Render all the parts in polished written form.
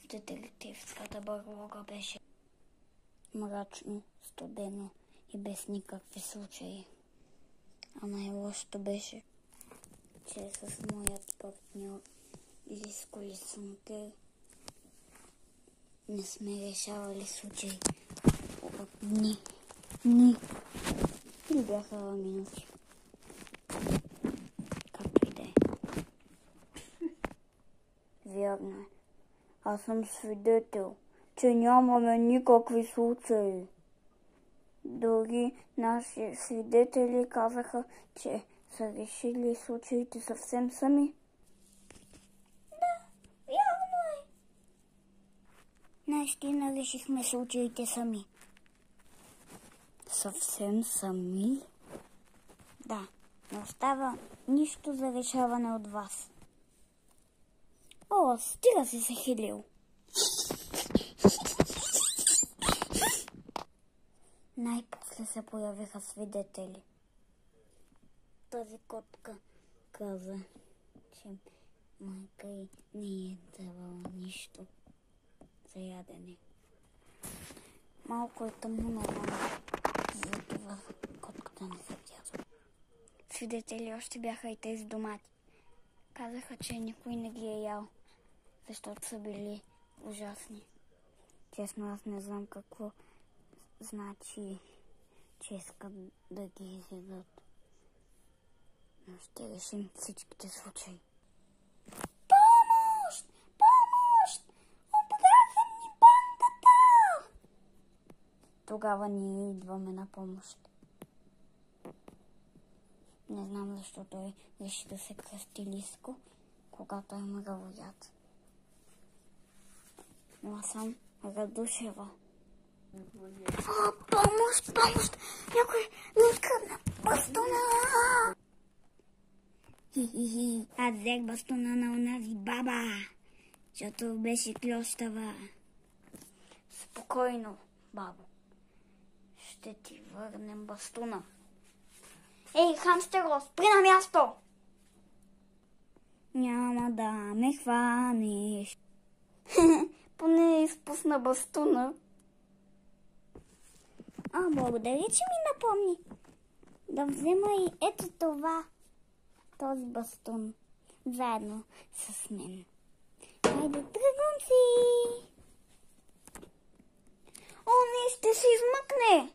Детективската барлога беше мрачно, студено и без никакви случаи. А най-лошото беше, че с моят партньор Лиско и Сункер не сме решавали случаи от дни. Или бяха минути. Както и да е. Вярно е. Аз съм свидетел, че нямаме никакви случаи. Дори наши свидетели казаха, че са решили случаите съвсем сами. Да, вярно е. Наистина решихме случаите сами. Съвсем сами? Да, не остава нищо за решаване от вас. О, стига си се хилил. Най-после се появиха свидетели. Тази котка каза, че майка й не е давала нищо за ядене. Малко е тъмно навън, затова котката не се ядва. Свидетели още бяха и тези домати. Казаха, че никой не ги е ял, защото са били ужасни. Честно, аз не знам какво значи, че искат да ги изядат. Но ще решим всичките случаи. Помощ! Помощ! Обраха ни бандата! Тогава ние идваме на помощ. Не знам защо той реши да се кръсти Лиско, когато е мравояд. Но аз съм Радушева. О, помощ, помощ! Някой ми открадна бастуна! Хи-хи-хи, аз взех бастуна на онази баба, защото беше клющава. Спокойно, бабо. Ще ти върнем бастуна. Ей, хамстеро, спри на място! Няма да ме хванеш. Поне изпусна бастуна. Благодаря, че ми напомни. Да взема и ето това. Този бастун. Заедно с мен. Хайде, тръгвам си. О, не, ще се измъкне.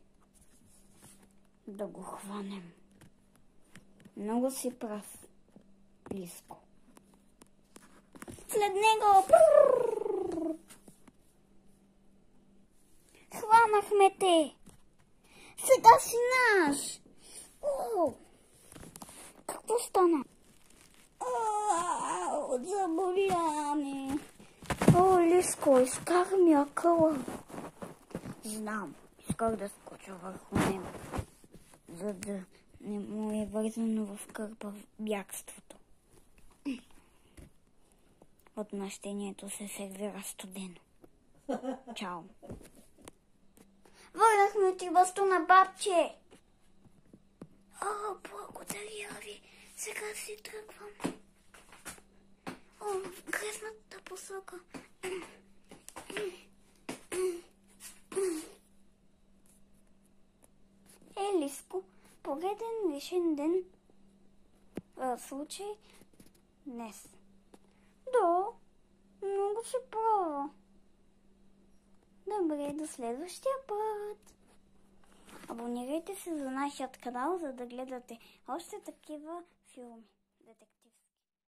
Да го хванем. Много си прав, Лиско. След него. Хванахме те. Сега си наш. О, какво стана? Заболя ме. О, Лиско, изкара ми акъла. Знам, исках да скоча върху него, за да не му е вързано в кърпа бягството. Отмъщението се сервира студено. Чао. Върнахме ти бастуна, бабче. О, благодаря ви. Сега си тръгвам. О, в грезната посока. Лиско, пореден лишен ден в случай днес. Да, много се права. Добре, до следващия път. Абонирайте се за нашия канал, за да гледате още такива филми.